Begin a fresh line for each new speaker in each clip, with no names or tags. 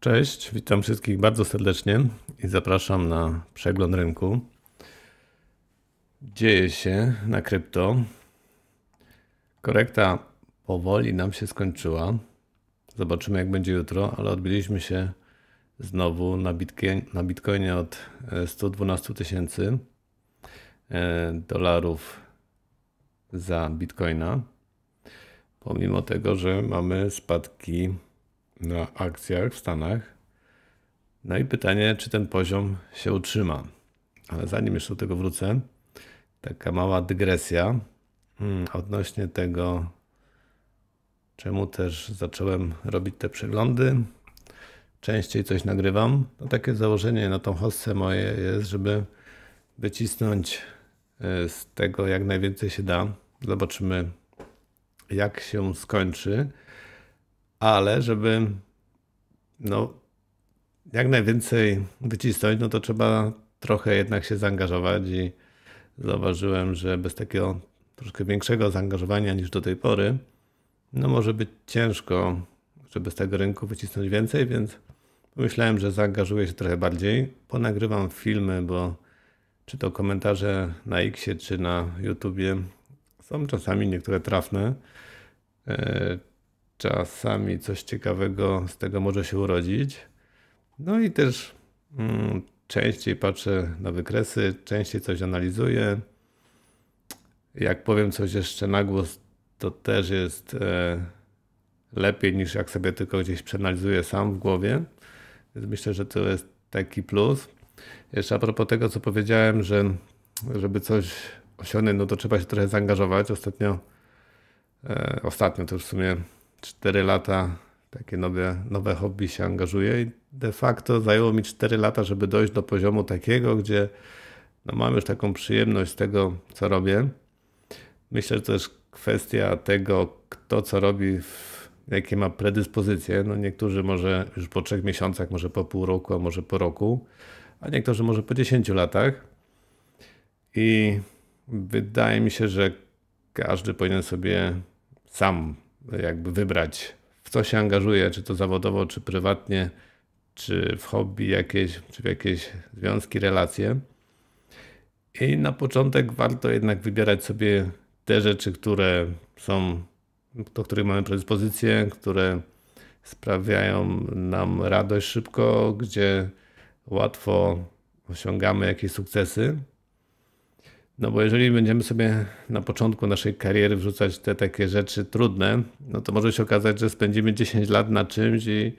Cześć, witam wszystkich bardzo serdecznie i zapraszam na przegląd rynku. Dzieje się na krypto. Korekta powoli nam się skończyła. Zobaczymy, jak będzie jutro, ale odbiliśmy się znowu na Bitcoinie od 112 tysięcy dolarów za Bitcoina. Pomimo tego, że mamy spadki na akcjach w Stanach. No i pytanie, czy ten poziom się utrzyma. Ale zanim jeszcze do tego wrócę, taka mała dygresja odnośnie tego, czemu też zacząłem robić te przeglądy. Częściej coś nagrywam. No takie założenie na tą hossę moje jest, żeby wycisnąć z tego jak najwięcej się da. Zobaczymy, jak się skończy. Ale żeby jak najwięcej wycisnąć, no to trzeba trochę jednak się zaangażować i zauważyłem, że bez takiego troszkę większego zaangażowania niż do tej pory, no może być ciężko, żeby z tego rynku wycisnąć więcej, więc pomyślałem, że zaangażuję się trochę bardziej. Ponagrywam filmy, bo czy to komentarze na Xie, czy na YouTubie są czasami niektóre trafne. Czasami coś ciekawego z tego może się urodzić. No i też częściej patrzę na wykresy, częściej coś analizuję. Jak powiem coś jeszcze na głos, to też jest lepiej niż jak sobie tylko gdzieś przeanalizuję sam w głowie. Więc myślę, że to jest taki plus. Jeszcze a propos tego, co powiedziałem, że żeby coś osiągnąć, no to trzeba się trochę zaangażować. Ostatnio to już w sumie 4 lata takie nowe hobby się angażuję i de facto zajęło mi 4 lata, żeby dojść do poziomu takiego, gdzie mam już taką przyjemność z tego, co robię. Myślę, że to jest kwestia tego, kto co robi, jakie ma predyspozycje. No niektórzy może już po 3 miesiącach, może po pół roku, a może po roku, a niektórzy może po 10 latach. I wydaje mi się, że każdy powinien sobie sam jakby wybrać, w co się angażuje, czy to zawodowo, czy prywatnie, czy w hobby jakieś, czy w jakieś związki, relacje. I na początek warto jednak wybierać sobie te rzeczy, które są, do których mamy predyspozycję, które sprawiają nam radość szybko, gdzie łatwo osiągamy jakieś sukcesy. No bo jeżeli będziemy sobie na początku naszej kariery wrzucać te takie rzeczy trudne, no to może się okazać, że spędzimy 10 lat na czymś i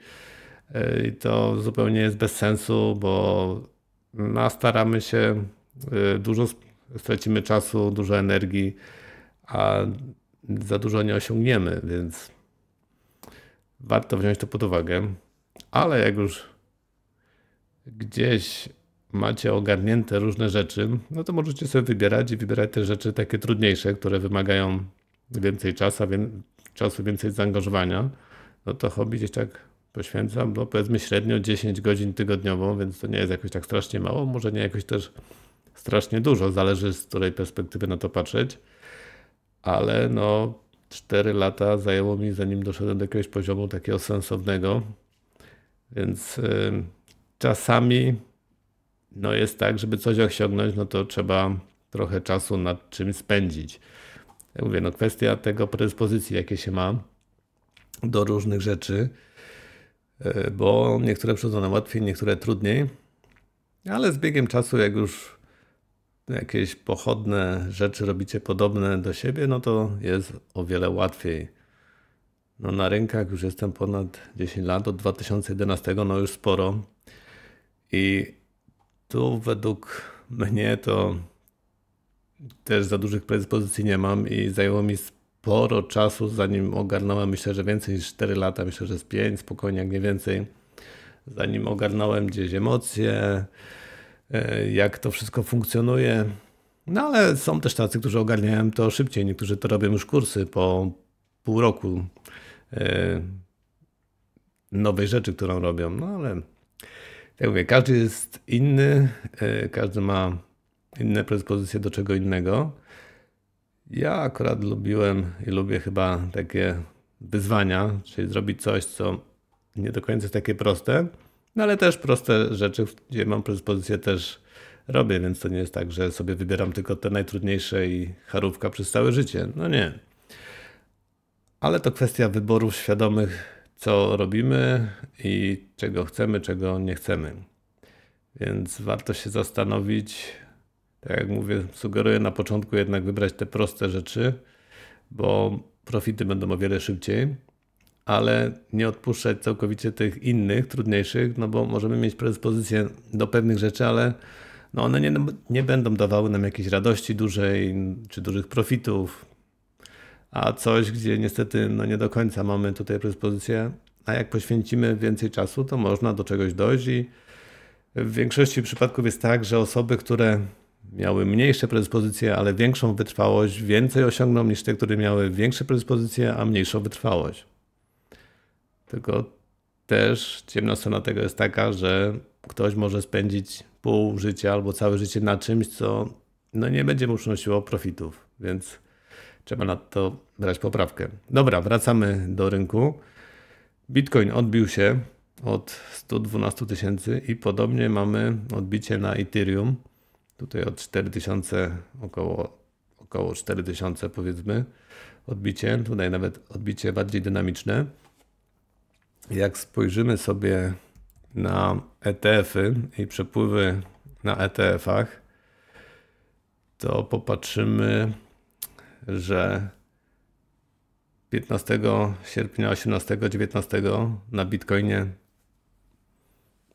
to zupełnie jest bez sensu, bo staramy się, dużo stracimy czasu, dużo energii, a za dużo nie osiągniemy, więc warto wziąć to pod uwagę. Ale jak już gdzieś macie ogarnięte różne rzeczy, no to możecie sobie wybierać i wybierać te rzeczy takie trudniejsze, które wymagają więcej czasu, więcej zaangażowania. No to hobby gdzieś tak poświęcam, no powiedzmy średnio 10 godzin tygodniowo, więc to nie jest jakoś tak strasznie mało, może nie jakoś też strasznie dużo, zależy z której perspektywy na to patrzeć, ale 4 lata zajęło mi, zanim doszedłem do jakiegoś poziomu takiego sensownego, więc czasami jest tak, żeby coś osiągnąć, no to trzeba trochę czasu nad czymś spędzić. Jak mówię, kwestia tego predyspozycji, jakie się ma do różnych rzeczy, bo niektóre przychodzą nam łatwiej, niektóre trudniej, ale z biegiem czasu, jak już jakieś pochodne rzeczy robicie podobne do siebie, no to jest o wiele łatwiej. Na rynkach już jestem ponad 10 lat, od 2011, już sporo. I tu według mnie to też za dużych predyspozycji nie mam i zajęło mi sporo czasu, zanim ogarnąłem, myślę, że więcej niż 4 lata, myślę, że z 5, spokojnie, jak nie więcej, zanim ogarnąłem gdzieś emocje, jak to wszystko funkcjonuje. Ale są też tacy, którzy ogarniają to szybciej, niektórzy to robią już kursy po pół roku nowej rzeczy, którą robią, ale jak mówię, każdy jest inny, każdy ma inne predyspozycje do czego innego. Ja akurat lubiłem i lubię chyba takie wyzwania, czyli zrobić coś, co nie do końca jest takie proste, no ale też proste rzeczy, gdzie mam predyspozycję, też robię, więc to nie jest tak, że sobie wybieram tylko te najtrudniejsze i charówka przez całe życie. No nie. Ale to kwestia wyborów świadomych, co robimy i czego chcemy, czego nie chcemy. Więc warto się zastanowić, tak jak mówię, sugeruję na początku jednak wybrać te proste rzeczy, bo profity będą o wiele szybciej, ale nie odpuszczać całkowicie tych innych, trudniejszych, no bo możemy mieć predyspozycję do pewnych rzeczy, ale no one nie będą dawały nam jakiejś radości dużej czy dużych profitów, a coś, gdzie niestety no nie do końca mamy tutaj predyspozycję, a jak poświęcimy więcej czasu, to można do czegoś dojść i w większości przypadków jest tak, że osoby, które miały mniejsze predyspozycje, ale większą wytrwałość, więcej osiągną niż te, które miały większe predyspozycje, a mniejszą wytrwałość. Tylko też ciemna strona tego jest taka, że ktoś może spędzić pół życia albo całe życie na czymś, co no nie będzie mu przynosiło profitów, więc trzeba na to brać poprawkę. Dobra, wracamy do rynku. Bitcoin odbił się od 112 000 i podobnie mamy odbicie na Ethereum. Tutaj od 4000, około 4000 powiedzmy odbicie. Tutaj nawet odbicie bardziej dynamiczne. Jak spojrzymy sobie na ETF-y i przepływy na ETF-ach, to popatrzymy, że 15 sierpnia, 18, 19 na Bitcoinie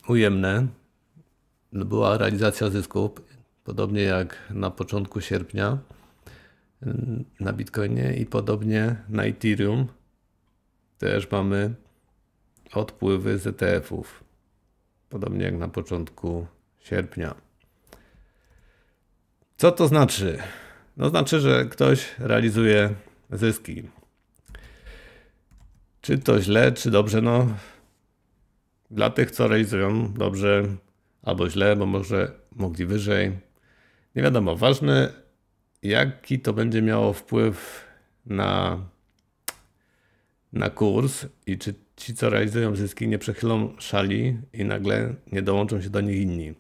ujemne była realizacja zysków, podobnie jak na początku sierpnia na Bitcoinie i podobnie na Ethereum też mamy odpływy z ETF-ów, podobnie jak na początku sierpnia. Co to znaczy? No znaczy, że ktoś realizuje zyski. Czy to źle, czy dobrze? No dla tych, co realizują dobrze albo źle, bo może mogli wyżej. Nie wiadomo. Ważne, jaki to będzie miało wpływ na kurs i czy ci, co realizują zyski, nie przechylą szali i nagle nie dołączą się do nich inni.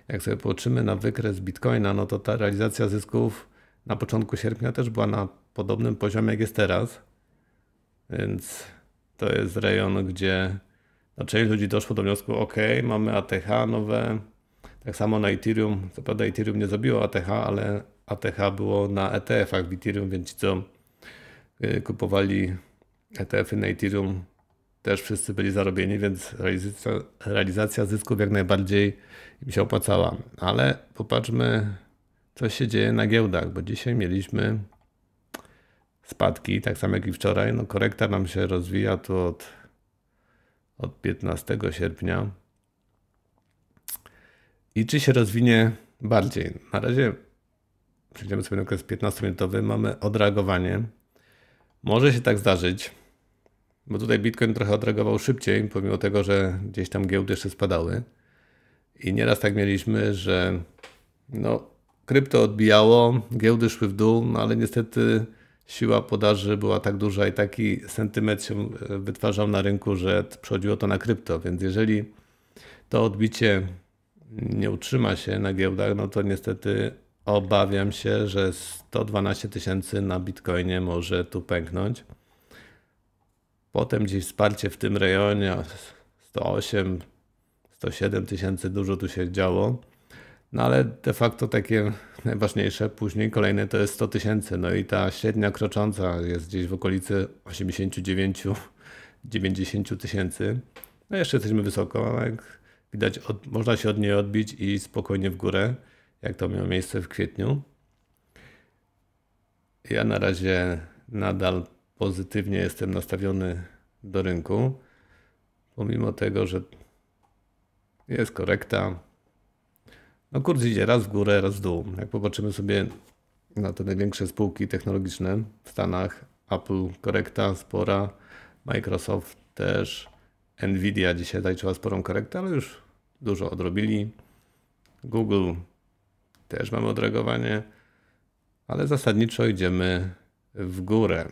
Jak sobie popatrzymy na wykres Bitcoina, no to ta realizacja zysków na początku sierpnia też była na podobnym poziomie, jak jest teraz. Więc to jest rejon, gdzie część ludzi doszło do wniosku, ok, mamy ATH nowe. Tak samo na Ethereum, co prawda Ethereum nie zrobiło ATH, ale ATH było na ETF-ach w Ethereum, więc ci, co kupowali ETF-y na Ethereum, też wszyscy byli zarobieni, więc realizacja zysków jak najbardziej im się opłacała. Ale popatrzmy, co się dzieje na giełdach, bo dzisiaj mieliśmy spadki, tak samo jak i wczoraj. No korekta nam się rozwija tu od 15 sierpnia. I czy się rozwinie bardziej? Na razie przejdziemy sobie na okres 15-minutowy, mamy odreagowanie. Może się tak zdarzyć, bo tutaj Bitcoin trochę odreagował szybciej, pomimo tego, że gdzieś tam giełdy jeszcze spadały. I nieraz tak mieliśmy, że no, krypto odbijało, giełdy szły w dół, no ale niestety siła podaży była tak duża i taki sentyment się wytwarzał na rynku, że przechodziło to na krypto. Więc jeżeli to odbicie nie utrzyma się na giełdach, no to niestety obawiam się, że 112 000 na Bitcoinie może tu pęknąć. Potem gdzieś wsparcie w tym rejonie 108, 107 tysięcy, dużo tu się działo. No ale de facto takie najważniejsze później kolejne to jest 100 000. No i ta średnia krocząca jest gdzieś w okolicy 89-90 tysięcy. No jeszcze jesteśmy wysoko, jak widać można się od niej odbić i spokojnie w górę, jak to miało miejsce w kwietniu. Ja na razie nadal pozytywnie jestem nastawiony do rynku, pomimo tego, że jest korekta. No kurs idzie raz w górę, raz w dół. Jak popatrzymy sobie na te największe spółki technologiczne w Stanach, Apple korekta spora, Microsoft też, Nvidia dzisiaj zaliczyła sporą korektę, ale już dużo odrobili. Google też mamy odreagowanie, ale zasadniczo idziemy w górę.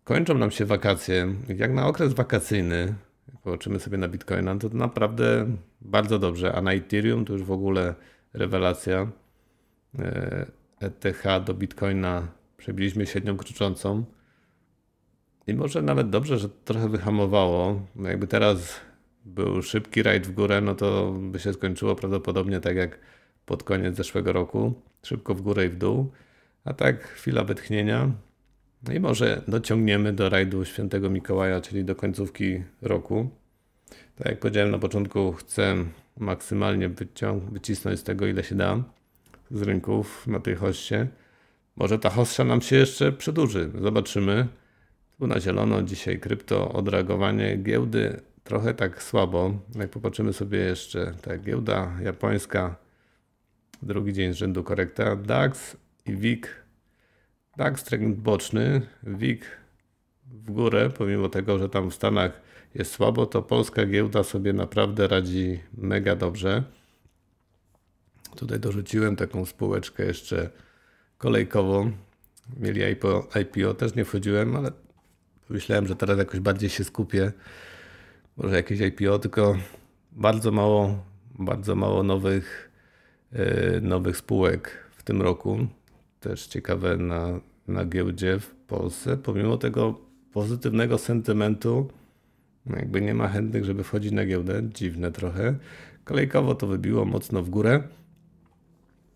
kończą nam się wakacje, jak na okres wakacyjny, jak popatrzymy sobie na Bitcoina, to naprawdę bardzo dobrze, a na Ethereum to już w ogóle rewelacja. ETH do Bitcoina przebiliśmy średnią kroczącą i może nawet dobrze, że trochę wyhamowało. Jakby teraz był szybki rajd w górę, no to by się skończyło prawdopodobnie tak jak pod koniec zeszłego roku. Szybko w górę i w dół, a tak chwila wytchnienia. No i może dociągniemy do rajdu Świętego Mikołaja, czyli do końcówki roku. Tak jak powiedziałem na początku, chcę maksymalnie wycisnąć z tego, ile się da z rynków na tej hossie. Może ta hossa nam się jeszcze przedłuży. Zobaczymy. Tu na zielono dzisiaj krypto, odreagowanie giełdy trochę tak słabo. Jak popatrzymy sobie jeszcze, ta giełda japońska, drugi dzień z rzędu korekta, DAX i WIG. DAX trend boczny, WIG w górę, pomimo tego, że tam w Stanach jest słabo, to polska giełda sobie naprawdę radzi mega dobrze. Tutaj dorzuciłem taką spółeczkę jeszcze kolejkową. Mieli IPO, też nie wchodziłem, ale myślałem, że teraz jakoś bardziej się skupię. Może jakieś IPO, tylko bardzo mało nowych spółek w tym roku. Też ciekawe na giełdzie w Polsce. Pomimo tego pozytywnego sentymentu, jakby nie ma chętnych, żeby wchodzić na giełdę. Dziwne trochę. Kolejkowo to wybiło mocno w górę,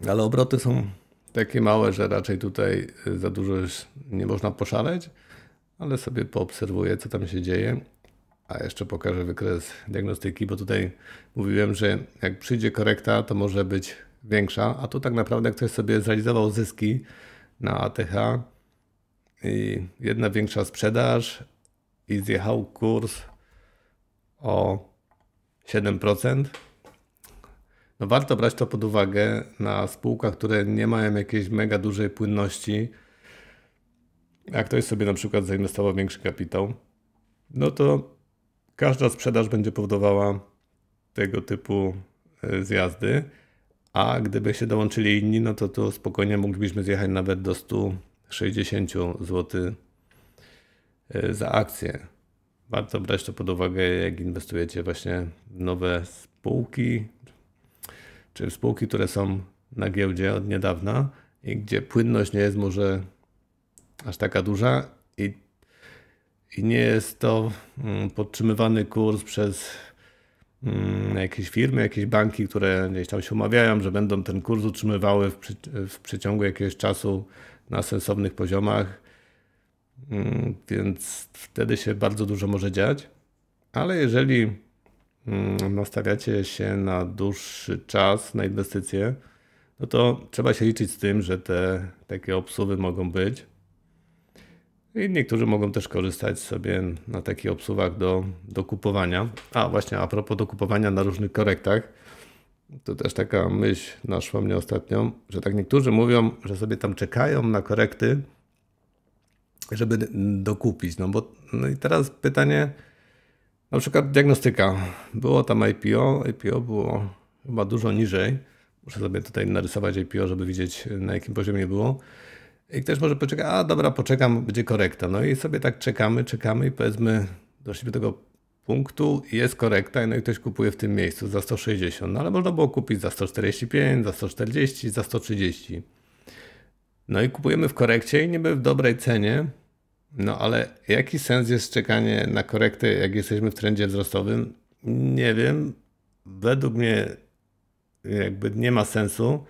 ale obroty są takie małe, że raczej tutaj za dużo już nie można poszaleć, ale sobie poobserwuję, co tam się dzieje. A jeszcze pokażę wykres diagnostyki, bo tutaj mówiłem, że jak przyjdzie korekta, to może być większa, a tu tak naprawdę ktoś sobie zrealizował zyski na ATH i jedna większa sprzedaż i zjechał kurs o 7%. No warto brać to pod uwagę na spółkach, które nie mają jakiejś mega dużej płynności. Jak ktoś sobie na przykład zainwestował większy kapitał, no to każda sprzedaż będzie powodowała tego typu zjazdy, a gdyby się dołączyli inni, no to spokojnie moglibyśmy zjechać nawet do 160 zł za akcję. Warto brać to pod uwagę, jak inwestujecie właśnie w nowe spółki, czy w spółki, które są na giełdzie od niedawna i gdzie płynność nie jest może aż taka duża i nie jest to podtrzymywany kurs przez jakieś firmy, jakieś banki, które gdzieś tam się umawiają, że będą ten kurs utrzymywały w przeciągu jakiegoś czasu na sensownych poziomach, więc wtedy się bardzo dużo może dziać, ale jeżeli nastawiacie się na dłuższy czas, na inwestycje, no to trzeba się liczyć z tym, że te takie obsuwy mogą być. I niektórzy mogą też korzystać sobie na takich obsuwach do kupowania. A właśnie a propos do kupowania na różnych korektach, to też taka myśl naszła mnie ostatnio, że tak niektórzy mówią, że sobie tam czekają na korekty, żeby dokupić. No i teraz pytanie, na przykład diagnostyka. Było tam IPO było chyba dużo niżej. Muszę sobie tutaj narysować IPO, żeby widzieć, na jakim poziomie było. I ktoś może poczekać, a dobra, poczekam, będzie korekta. No i sobie tak czekamy i powiedzmy, doszliśmy do tego punktu, jest korekta, no i ktoś kupuje w tym miejscu za 160. No ale można było kupić za 145, za 140, za 130. No i kupujemy w korekcie i niby w dobrej cenie. No ale jaki sens jest czekanie na korektę, jak jesteśmy w trendzie wzrostowym? Nie wiem. Według mnie jakby nie ma sensu,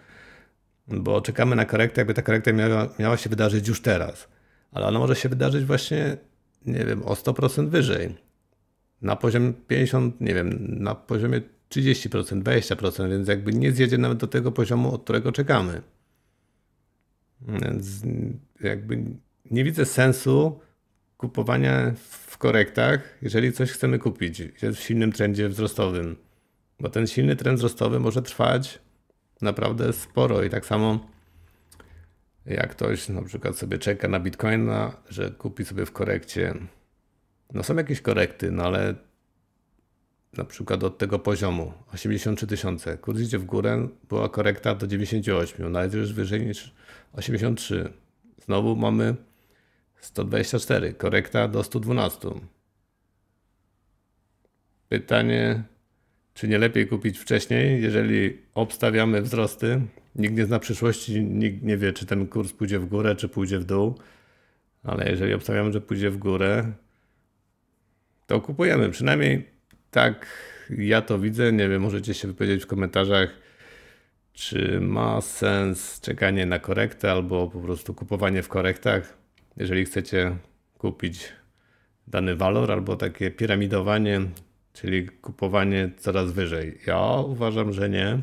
bo czekamy na korektę, jakby ta korekta miała się wydarzyć już teraz. Ale ona może się wydarzyć właśnie, nie wiem, o 100% wyżej. Na poziomie 50, nie wiem, na poziomie 30%, 20%, więc jakby nie zjedzie nawet do tego poziomu, od którego czekamy. Więc jakby nie widzę sensu kupowania w korektach, jeżeli coś chcemy kupić. Jest w silnym trendzie wzrostowym. Bo ten silny trend wzrostowy może trwać naprawdę sporo i tak samo jak ktoś na przykład sobie czeka na Bitcoina, że kupi sobie w korekcie. No są jakieś korekty, no ale na przykład od tego poziomu 83 tysiące. Kurs idzie w górę, była korekta do 98, nawet już wyżej niż 83. Znowu mamy 124, korekta do 112. Pytanie, czy nie lepiej kupić wcześniej, jeżeli obstawiamy wzrosty? Nikt nie zna przyszłości, nikt nie wie, czy ten kurs pójdzie w górę, czy pójdzie w dół. Ale jeżeli obstawiamy, że pójdzie w górę, to kupujemy. Przynajmniej tak ja to widzę. Nie wiem, możecie się wypowiedzieć w komentarzach, czy ma sens czekanie na korektę albo po prostu kupowanie w korektach. Jeżeli chcecie kupić dany walor albo takie piramidowanie, czyli kupowanie coraz wyżej. Ja uważam, że nie.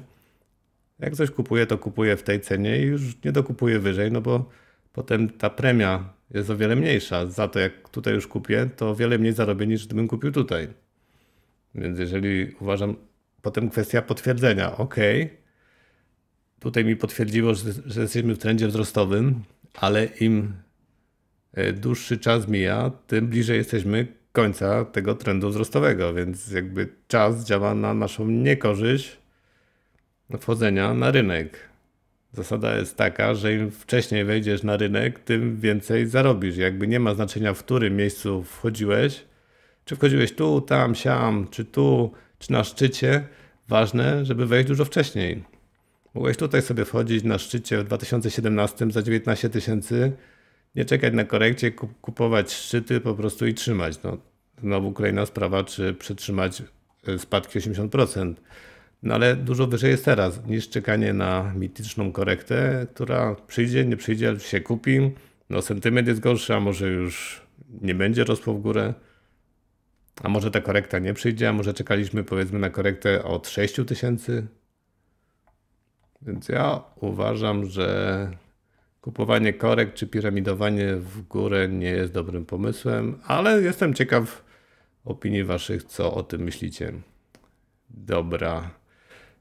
Jak coś kupuję, to kupuję w tej cenie i już nie dokupuję wyżej, no bo potem ta premia jest o wiele mniejsza. Za to jak tutaj już kupię, to o wiele mniej zarobię niż gdybym kupił tutaj. Więc jeżeli uważam, potem kwestia potwierdzenia. Ok, tutaj mi potwierdziło, że jesteśmy w trendzie wzrostowym, ale im dłuższy czas mija, tym bliżej jesteśmy końca tego trendu wzrostowego, więc jakby czas działa na naszą niekorzyść wchodzenia na rynek. Zasada jest taka, że im wcześniej wejdziesz na rynek, tym więcej zarobisz. Jakby nie ma znaczenia, w którym miejscu wchodziłeś, czy wchodziłeś tu, tam, siam, czy tu, czy na szczycie. Ważne, żeby wejść dużo wcześniej. Mogłeś tutaj sobie wchodzić na szczycie w 2017 za 19 tysięcy, nie czekać na korekcie, kupować szczyty po prostu i trzymać. No, znowu kolejna sprawa, czy przetrzymać spadki 80%. No ale dużo wyżej jest teraz niż czekanie na mityczną korektę, która przyjdzie, nie przyjdzie, ale się kupi. No sentyment jest gorszy, a może już nie będzie rosło w górę. A może ta korekta nie przyjdzie, a może czekaliśmy powiedzmy na korektę od 6 tysięcy. Więc ja uważam, że kupowanie korekt czy piramidowanie w górę nie jest dobrym pomysłem, ale jestem ciekaw opinii waszych, co o tym myślicie. Dobra,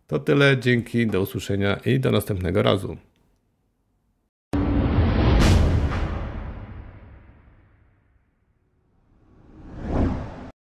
to tyle, dzięki, do usłyszenia i do następnego razu.